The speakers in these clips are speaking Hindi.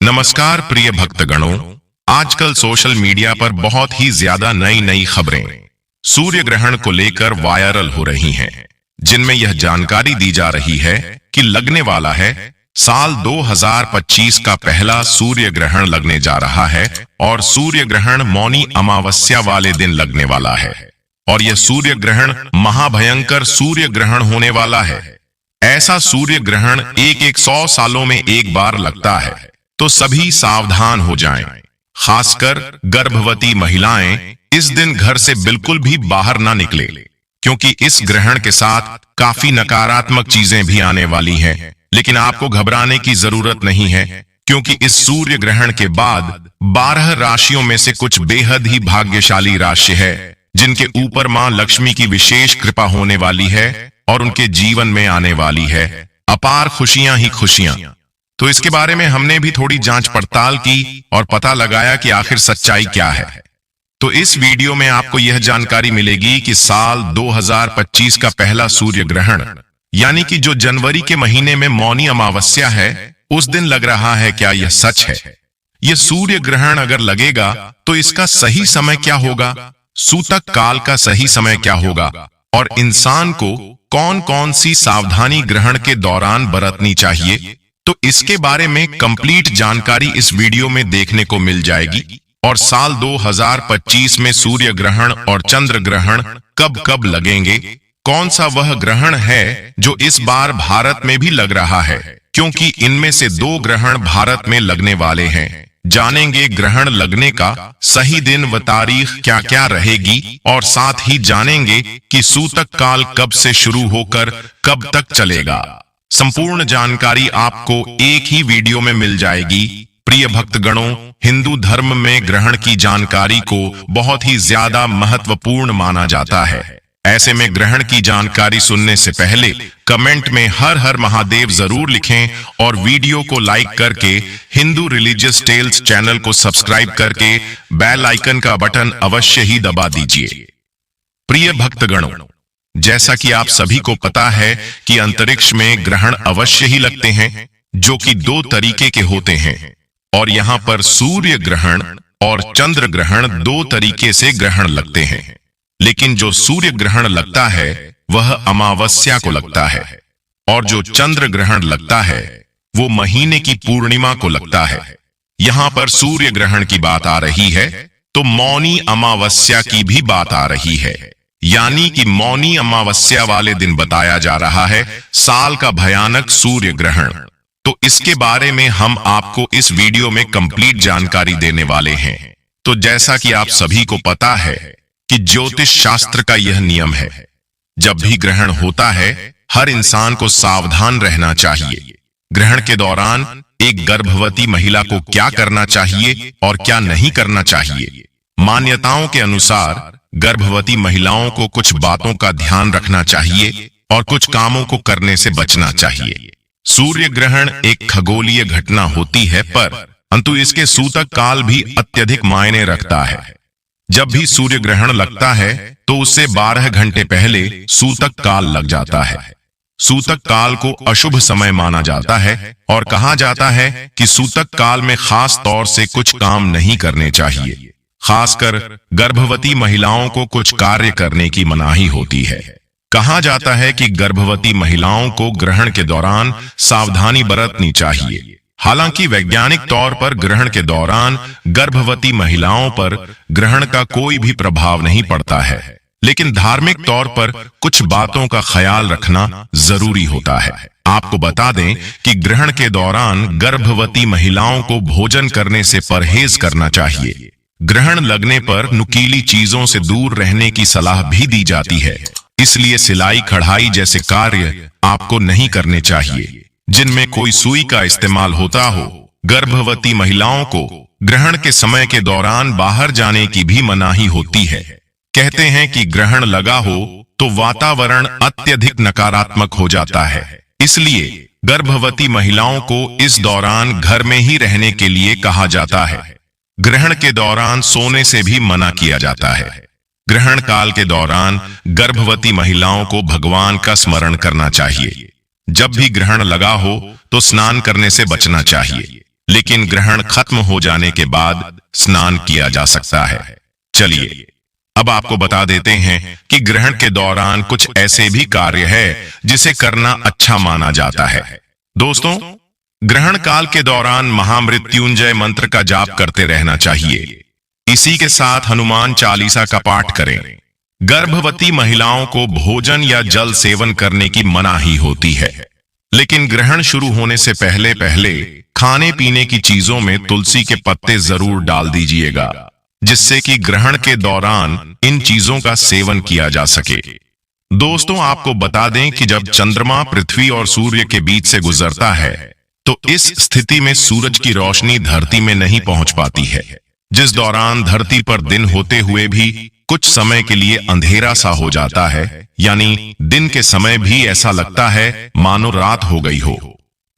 नमस्कार प्रिय भक्तगणों, आजकल सोशल मीडिया पर बहुत ही ज्यादा नई नई खबरें सूर्य ग्रहण को लेकर वायरल हो रही हैं, जिनमें यह जानकारी दी जा रही है कि लगने वाला है साल 2025 का पहला सूर्य ग्रहण लगने जा रहा है और सूर्य ग्रहण मौनी अमावस्या वाले दिन लगने वाला है और यह सूर्य ग्रहण महाभयंकर सूर्य ग्रहण होने वाला है। ऐसा सूर्य ग्रहण एक 100 सालों में एक बार लगता है, तो सभी सावधान हो जाएं। खासकर गर्भवती महिलाएं इस दिन घर से बिल्कुल भी बाहर ना निकले, क्योंकि इस ग्रहण के साथ काफी नकारात्मक चीजें भी आने वाली हैं। लेकिन आपको घबराने की जरूरत नहीं है, क्योंकि इस सूर्य ग्रहण के बाद 12 राशियों में से कुछ बेहद ही भाग्यशाली राशि है, जिनके ऊपर मां लक्ष्मी की विशेष कृपा होने वाली है और उनके जीवन में आने वाली है अपार खुशियां ही खुशियां। तो इसके बारे में हमने भी थोड़ी जांच पड़ताल की और पता लगाया कि आखिर सच्चाई क्या है। तो इस वीडियो में आपको यह जानकारी मिलेगी कि साल 2025 का पहला सूर्य ग्रहण, यानी कि जो जनवरी के महीने में मौनी अमावस्या है, उस दिन लग रहा है। क्या यह सच है? यह सूर्य ग्रहण अगर लगेगा तो इसका सही समय क्या होगा, सूतक काल का सही समय क्या होगा और इंसान को कौन कौन सी सावधानी ग्रहण के दौरान बरतनी चाहिए, तो इसके बारे में कंप्लीट जानकारी इस वीडियो में देखने को मिल जाएगी। और साल 2025 में सूर्य ग्रहण और चंद्र ग्रहण कब कब लगेंगे, कौन सा वह ग्रहण है जो इस बार भारत में भी लग रहा है, क्योंकि इनमें से 2 ग्रहण भारत में लगने वाले हैं। जानेंगे ग्रहण लगने का सही दिन व तारीख क्या क्या रहेगी और साथ ही जानेंगे कि सूतक काल कब से शुरू होकर कब तक चलेगा। संपूर्ण जानकारी आपको एक ही वीडियो में मिल जाएगी। प्रिय भक्तगणों, हिंदू धर्म में ग्रहण की जानकारी को बहुत ही ज्यादा महत्वपूर्ण माना जाता है। ऐसे में ग्रहण की जानकारी सुनने से पहले कमेंट में हर हर महादेव जरूर लिखें और वीडियो को लाइक करके हिंदू रिलीजियस टेल्स चैनल को सब्सक्राइब करके बेल आइकन का बटन अवश्य ही दबा दीजिए। प्रिय भक्तगणों, जैसा कि आप सभी को पता है कि अंतरिक्ष में ग्रहण अवश्य ही लगते हैं, जो कि 2 तरीके के होते हैं। और यहाँ पर सूर्य ग्रहण और चंद्र ग्रहण 2 तरीके से ग्रहण लगते हैं। लेकिन जो सूर्य ग्रहण लगता है वह अमावस्या को लगता है और जो चंद्र ग्रहण लगता है वो महीने की पूर्णिमा को लगता है। यहाँ पर सूर्य ग्रहण की बात आ रही है तो मौनी अमावस्या की भी बात आ रही है, यानी कि मौनी अमावस्या वाले दिन बताया जा रहा है साल का भयानक सूर्य ग्रहण। तो इसके बारे में हम आपको इस वीडियो में कंप्लीट जानकारी देने वाले हैं। तो जैसा कि आप सभी को पता है कि ज्योतिष शास्त्र का यह नियम है, जब भी ग्रहण होता है हर इंसान को सावधान रहना चाहिए। ग्रहण के दौरान एक गर्भवती महिला को क्या करना चाहिए और क्या नहीं करना चाहिए। मान्यताओं के अनुसार गर्भवती महिलाओं को कुछ बातों का ध्यान रखना चाहिए और कुछ कामों को करने से बचना चाहिए। सूर्य ग्रहण एक खगोलीय घटना होती है, परंतु इसके सूतक काल भी अत्यधिक मायने रखता है। जब भी सूर्य ग्रहण लगता है तो उससे 12 घंटे पहले सूतक काल लग जाता है। सूतक काल को अशुभ समय माना जाता है और कहा जाता है कि सूतक काल में खास तौर से कुछ काम नहीं करने चाहिए। खासकर गर्भवती महिलाओं को कुछ कार्य करने की मनाही होती है। कहा जाता है कि गर्भवती महिलाओं को ग्रहण के दौरान सावधानी बरतनी चाहिए। हालांकि वैज्ञानिक तौर पर ग्रहण के दौरान गर्भवती महिलाओं पर ग्रहण का कोई भी प्रभाव नहीं पड़ता है, लेकिन धार्मिक तौर पर कुछ बातों का ख्याल रखना जरूरी होता है। आपको बता दें कि ग्रहण के दौरान गर्भवती महिलाओं को भोजन करने से परहेज करना चाहिए। ग्रहण लगने पर नुकीली चीजों से दूर रहने की सलाह भी दी जाती है, इसलिए सिलाई कढ़ाई जैसे कार्य आपको नहीं करने चाहिए जिनमें कोई सुई का इस्तेमाल होता हो। गर्भवती महिलाओं को ग्रहण के समय के दौरान बाहर जाने की भी मनाही होती है। कहते हैं कि ग्रहण लगा हो तो वातावरण अत्यधिक नकारात्मक हो जाता है, इसलिए गर्भवती महिलाओं को इस दौरान घर में ही रहने के लिए कहा जाता है। ग्रहण के दौरान सोने से भी मना किया जाता है। ग्रहण काल के दौरान गर्भवती महिलाओं को भगवान का स्मरण करना चाहिए। जब भी ग्रहण लगा हो तो स्नान करने से बचना चाहिए। लेकिन ग्रहण खत्म हो जाने के बाद स्नान किया जा सकता है। चलिए अब आपको बता देते हैं कि ग्रहण के दौरान कुछ ऐसे भी कार्य है जिसे करना अच्छा माना जाता है। दोस्तों, ग्रहण काल के दौरान महामृत्युंजय मंत्र का जाप करते रहना चाहिए। इसी के साथ हनुमान चालीसा का पाठ करें। गर्भवती महिलाओं को भोजन या जल सेवन करने की मनाही होती है, लेकिन ग्रहण शुरू होने से पहले पहले खाने पीने की चीजों में तुलसी के पत्ते जरूर डाल दीजिएगा, जिससे कि ग्रहण के दौरान इन चीजों का सेवन किया जा सके। दोस्तों, आपको बता दें कि जब चंद्रमा पृथ्वी और सूर्य के बीच से गुजरता है तो इस स्थिति में सूरज की रोशनी धरती में नहीं पहुंच पाती है, जिस दौरान धरती पर दिन होते हुए भी कुछ समय के लिए अंधेरा सा हो जाता है, यानी दिन के समय भी ऐसा लगता है मानो रात हो गई हो।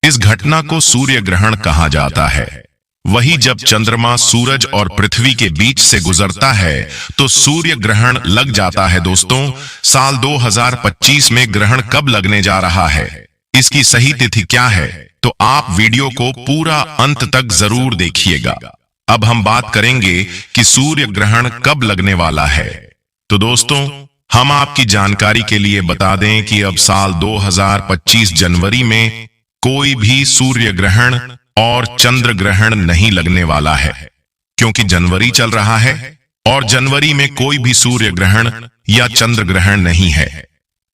इस घटना को सूर्य ग्रहण कहा जाता है। वही जब चंद्रमा सूरज और पृथ्वी के बीच से गुजरता है तो सूर्य ग्रहण लग जाता है। दोस्तों, साल 2025 में ग्रहण कब लगने जा रहा है, इसकी सही तिथि क्या है, तो आप वीडियो को पूरा अंत तक जरूर देखिएगा। अब हम बात करेंगे कि सूर्य ग्रहण कब लगने वाला है। तो दोस्तों, हम आपकी जानकारी के लिए बता दें कि अब साल 2025 जनवरी में कोई भी सूर्य ग्रहण और चंद्र ग्रहण नहीं लगने वाला है, क्योंकि जनवरी चल रहा है और जनवरी में कोई भी सूर्य ग्रहण या चंद्र ग्रहण नहीं है।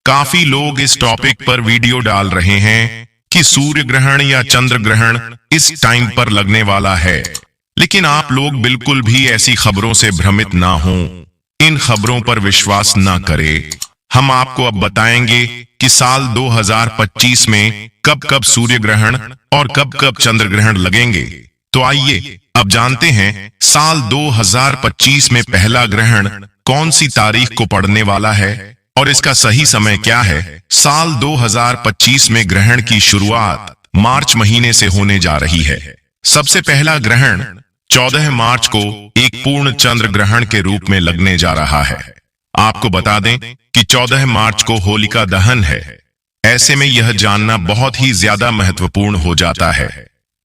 काफी लोग इस टॉपिक पर वीडियो डाल रहे हैं कि सूर्य ग्रहण या चंद्र ग्रहण इस टाइम पर लगने वाला है, लेकिन आप लोग बिल्कुल भी ऐसी खबरों से भ्रमित ना हों। इन खबरों पर विश्वास ना करें। हम आपको अब बताएंगे कि साल 2025 में कब कब सूर्य ग्रहण और कब कब चंद्र ग्रहण लगेंगे। तो आइए अब जानते हैं साल 2025 में पहला ग्रहण कौन सी तारीख को पड़ने वाला है और इसका सही समय क्या है। साल 2025 में ग्रहण की शुरुआत मार्च महीने से होने जा रही है। सबसे पहला ग्रहण 14 मार्च को एक पूर्ण चंद्र ग्रहण के रूप में लगने जा रहा है। आपको बता दें कि 14 मार्च को होलिका दहन है। ऐसे में यह जानना बहुत ही ज्यादा महत्वपूर्ण हो जाता है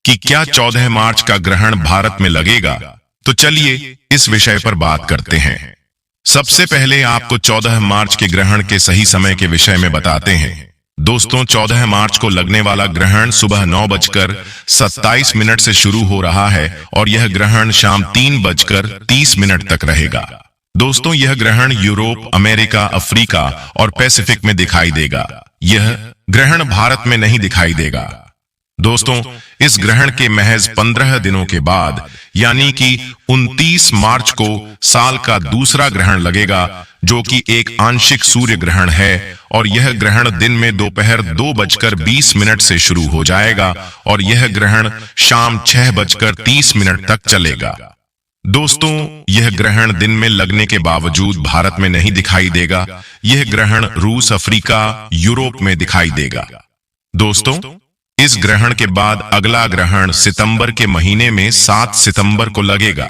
कि क्या 14 मार्च का ग्रहण भारत में लगेगा। तो चलिए इस विषय पर बात करते हैं। सबसे पहले आपको 14 मार्च के ग्रहण के सही समय के विषय में बताते हैं। दोस्तों, 14 मार्च को लगने वाला ग्रहण सुबह 9:27 से शुरू हो रहा है और यह ग्रहण शाम 3:30 तक रहेगा। दोस्तों, यह ग्रहण यूरोप, अमेरिका, अफ्रीका और पैसिफिक में दिखाई देगा। यह ग्रहण भारत में नहीं दिखाई देगा। दोस्तों, इस ग्रहण के महज 15 दिनों के बाद यानी कि 29 मार्च को साल का दूसरा ग्रहण लगेगा, जो कि एक आंशिक सूर्य ग्रहण है और यह ग्रहण दिन में दोपहर 2:20 से शुरू हो जाएगा और यह ग्रहण शाम 6:30 तक चलेगा। दोस्तों, यह ग्रहण दिन में लगने के बावजूद भारत में नहीं दिखाई देगा। यह ग्रहण रूस, अफ्रीका, यूरोप में दिखाई देगा। दोस्तों, इस ग्रहण के बाद अगला ग्रहण सितंबर के महीने में 7 सितंबर को लगेगा।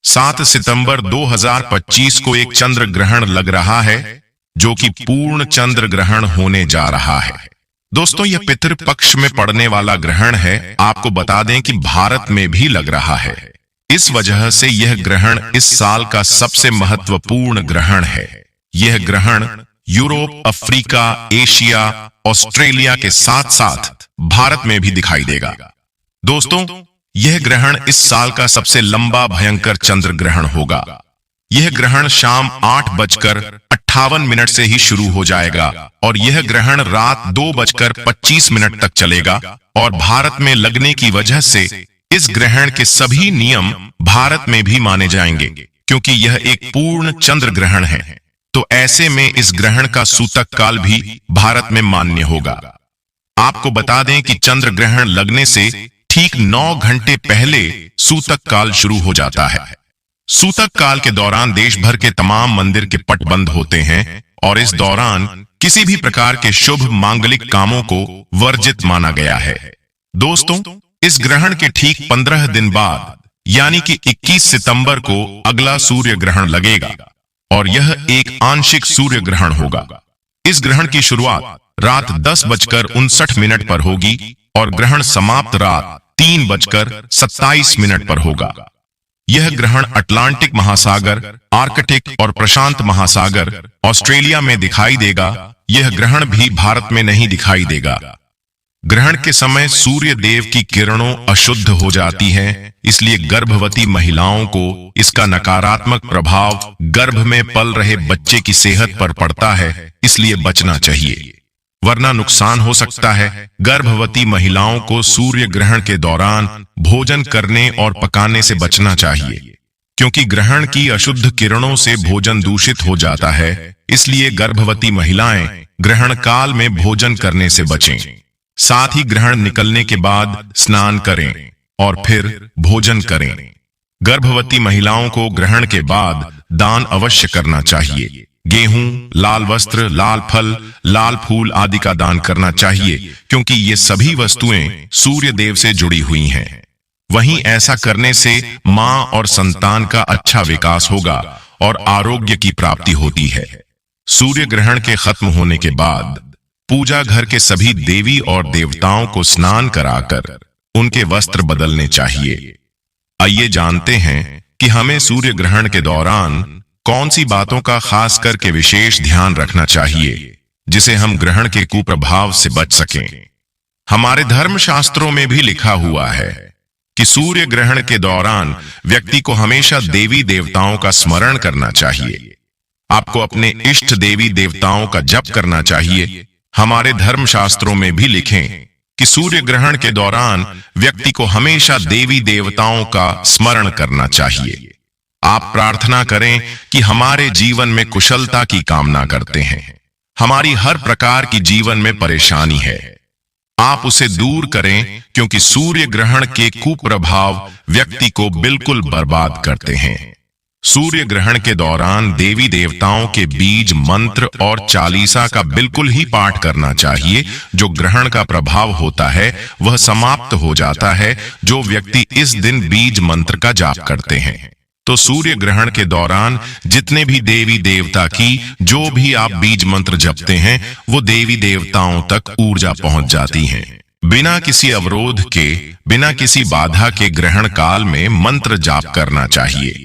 7 सितंबर 2025 को एक चंद्र ग्रहण लग रहा है, जो कि पूर्ण चंद्र ग्रहण होने जा रहा है। दोस्तों, यह पितृ पक्ष में पड़ने वाला ग्रहण है। आपको बता दें कि भारत में भी लग रहा है। इस वजह से यह ग्रहण इस साल का सबसे महत्वपूर्ण ग्रहण है। यह ग्रहण यूरोप, अफ्रीका, एशिया, ऑस्ट्रेलिया के साथ साथ भारत में भी दिखाई देगा। दोस्तों, यह ग्रहण इस साल का सबसे लंबा भयंकर चंद्र ग्रहण होगा। यह ग्रहण शाम 8:58 से ही शुरू हो जाएगा और यह ग्रहण रात 2:25 तक चलेगा और भारत में लगने की वजह से इस ग्रहण के सभी नियम भारत में भी माने जाएंगे, क्योंकि यह एक पूर्ण चंद्र ग्रहण है। तो ऐसे में इस ग्रहण का सूतक काल भी भारत में मान्य होगा। आपको बता दें कि चंद्र ग्रहण लगने से ठीक 9 घंटे पहले सूतक काल शुरू हो जाता है। सूतक काल के दौरान देश भर के तमाम मंदिर के पट बंद होते हैं और इस दौरान किसी भी प्रकार के शुभ मांगलिक कामों को वर्जित माना गया है। दोस्तों, इस ग्रहण के ठीक 15 दिन बाद यानी कि 21 सितंबर को अगला सूर्य ग्रहण लगेगा और यह एक आंशिक सूर्य ग्रहण होगा। इस ग्रहण की शुरुआत रात 10:59 पर होगी और ग्रहण समाप्त रात 3:27 पर होगा। यह ग्रहण अटलांटिक महासागर, आर्कटिक और प्रशांत महासागर, ऑस्ट्रेलिया में दिखाई देगा। यह ग्रहण भी भारत में नहीं दिखाई देगा। ग्रहण के समय सूर्य देव की किरणों अशुद्ध हो जाती हैं, इसलिए गर्भवती महिलाओं को इसका नकारात्मक प्रभाव गर्भ में पल रहे बच्चे की सेहत पर पड़ता है, इसलिए बचना चाहिए, वरना नुकसान हो सकता है। गर्भवती महिलाओं को सूर्य ग्रहण के दौरान भोजन करने और पकाने से बचना चाहिए, क्योंकि ग्रहण की अशुद्ध किरणों से भोजन दूषित हो जाता है। इसलिए गर्भवती महिलाएं ग्रहण काल में भोजन करने से बचें। साथ ही ग्रहण निकलने के बाद स्नान करें और फिर भोजन करें। गर्भवती महिलाओं को ग्रहण के बाद दान अवश्य करना चाहिए। गेहूं, लाल वस्त्र, लाल फल, लाल फूल आदि का दान करना चाहिए, क्योंकि ये सभी वस्तुएं सूर्य देव से जुड़ी हुई हैं। वहीं ऐसा करने से मां और संतान का अच्छा विकास होगा और आरोग्य की प्राप्ति होती है। सूर्य ग्रहण के खत्म होने के बाद पूजा घर के सभी देवी और देवताओं को स्नान कराकर उनके वस्त्र बदलने चाहिए। आइए जानते हैं कि हमें सूर्य ग्रहण के दौरान कौन सी बातों का खास करके विशेष ध्यान रखना चाहिए, जिसे हम ग्रहण के कुप्रभाव से बच सकें। हमारे धर्मशास्त्रों में भी लिखा हुआ है कि सूर्य ग्रहण के दौरान व्यक्ति को हमेशा देवी देवताओं का स्मरण करना चाहिए। आपको अपने इष्ट देवी देवताओं का जप करना चाहिए। हमारे धर्मशास्त्रों में भी लिखें कि सूर्य ग्रहण के दौरान व्यक्ति को हमेशा देवी देवताओं का स्मरण करना चाहिए। आप प्रार्थना करें कि हमारे जीवन में कुशलता की कामना करते हैं। हमारी हर प्रकार की जीवन में परेशानी है, आप उसे दूर करें, क्योंकि सूर्य ग्रहण के कुप्रभाव व्यक्ति को बिल्कुल बर्बाद करते हैं। सूर्य ग्रहण के दौरान देवी देवताओं के बीज मंत्र और चालीसा का बिल्कुल ही पाठ करना चाहिए। जो ग्रहण का प्रभाव होता है वह समाप्त हो जाता है जो व्यक्ति इस दिन बीज मंत्र का जाप करते हैं। तो सूर्य ग्रहण के दौरान जितने भी देवी देवता की जो भी आप बीज मंत्र जपते हैं, वो देवी देवताओं तक ऊर्जा पहुंच जाती है। बिना किसी अवरोध के, बिना किसी बाधा के ग्रहण काल में मंत्र जाप करना चाहिए।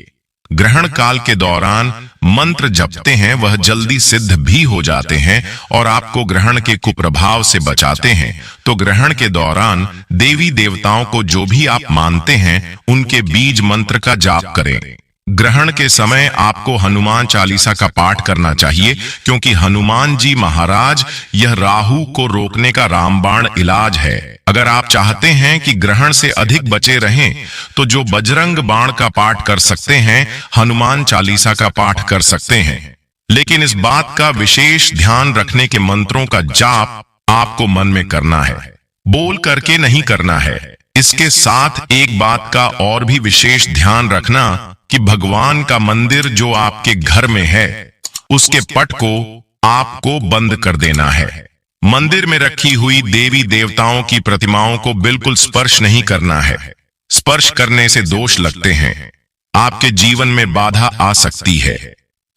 ग्रहण काल के दौरान मंत्र जपते हैं वह जल्दी सिद्ध भी हो जाते हैं और आपको ग्रहण के कुप्रभाव से बचाते हैं। तो ग्रहण के दौरान देवी देवताओं को जो भी आप मानते हैं उनके बीज मंत्र का जाप करें। ग्रहण के समय आपको हनुमान चालीसा का पाठ करना चाहिए, क्योंकि हनुमान जी महाराज यह राहु को रोकने का रामबाण इलाज है। अगर आप चाहते हैं कि ग्रहण से अधिक बचे रहें, तो जो बजरंग बाण का पाठ कर सकते हैं, हनुमान चालीसा का पाठ कर सकते हैं। लेकिन इस बात का विशेष ध्यान रखने के मंत्रों का जाप आपको मन में करना है, बोल करके नहीं करना है। इसके साथ एक बात का और भी विशेष ध्यान रखना कि भगवान का मंदिर जो आपके घर में है, उसके पट को आपको बंद कर देना है। मंदिर में रखी हुई देवी देवताओं की प्रतिमाओं को बिल्कुल स्पर्श नहीं करना है। स्पर्श करने से दोष लगते हैं, आपके जीवन में बाधा आ सकती है।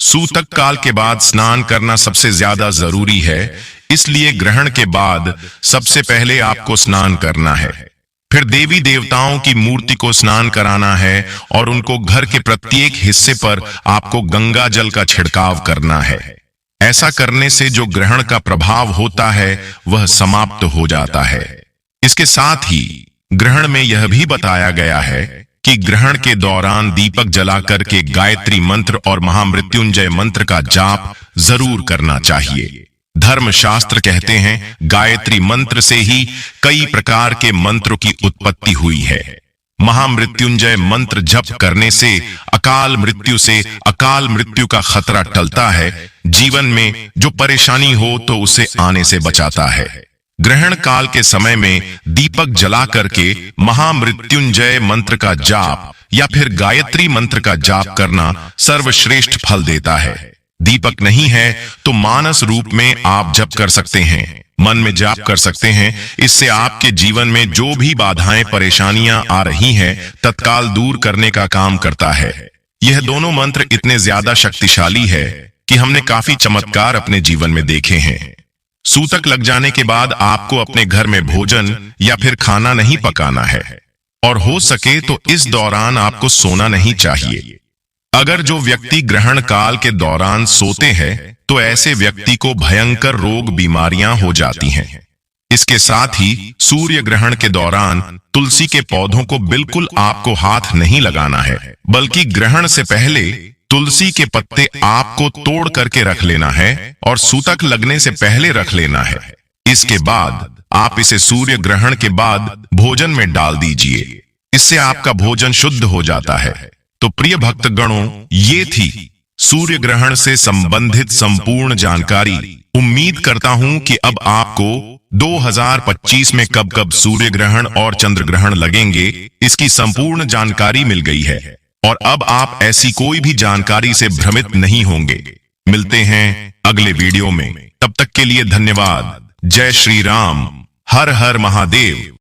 सूतक काल के बाद स्नान करना सबसे ज्यादा जरूरी है, इसलिए ग्रहण के बाद सबसे पहले आपको स्नान करना है। फिर देवी देवताओं की मूर्ति को स्नान कराना है और उनको घर के प्रत्येक हिस्से पर आपको गंगा जल का छिड़काव करना है। ऐसा करने से जो ग्रहण का प्रभाव होता है वह समाप्त हो जाता है। इसके साथ ही ग्रहण में यह भी बताया गया है कि ग्रहण के दौरान दीपक जलाकर के गायत्री मंत्र और महामृत्युंजय मंत्र का जाप जरूर करना चाहिए। धर्मशास्त्र कहते हैं गायत्री मंत्र से ही कई प्रकार के मंत्रों की उत्पत्ति हुई है। महामृत्युंजय मंत्र जप करने से अकाल मृत्यु का खतरा टलता है। जीवन में जो परेशानी हो तो उसे आने से बचाता है। ग्रहण काल के समय में दीपक जला करके महामृत्युंजय मंत्र का जाप या फिर गायत्री मंत्र का जाप करना सर्वश्रेष्ठ फल देता है। दीपक नहीं है तो मानस रूप में आप जप कर सकते हैं, मन में जाप कर सकते हैं। इससे आपके जीवन में जो भी बाधाएं परेशानियां आ रही हैं तत्काल दूर करने का काम करता है। यह दोनों मंत्र इतने ज्यादा शक्तिशाली है कि हमने काफी चमत्कार अपने जीवन में देखे हैं। सूतक लग जाने के बाद आपको अपने घर में भोजन या फिर खाना नहीं पकाना है। और हो सके तो इस दौरान आपको सोना नहीं चाहिए। अगर जो व्यक्ति ग्रहण काल के दौरान सोते हैं तो ऐसे व्यक्ति को भयंकर रोग बीमारियां हो जाती हैं। इसके साथ ही सूर्य ग्रहण के दौरान तुलसी के पौधों को बिल्कुल आपको हाथ नहीं लगाना है, बल्कि ग्रहण से पहले तुलसी के पत्ते आपको तोड़ करके रख लेना है और सूतक लगने से पहले रख लेना है। इसके बाद आप इसे सूर्य ग्रहण के बाद भोजन में डाल दीजिए। इससे आपका भोजन शुद्ध हो जाता है। तो प्रिय भक्तगणों, ये थी सूर्य ग्रहण से संबंधित संपूर्ण जानकारी। उम्मीद करता हूं कि अब आपको 2025 में कब कब सूर्य ग्रहण और चंद्र ग्रहण लगेंगे इसकी संपूर्ण जानकारी मिल गई है और अब आप ऐसी कोई भी जानकारी से भ्रमित नहीं होंगे। मिलते हैं अगले वीडियो में, तब तक के लिए धन्यवाद। जय श्री राम, हर हर महादेव।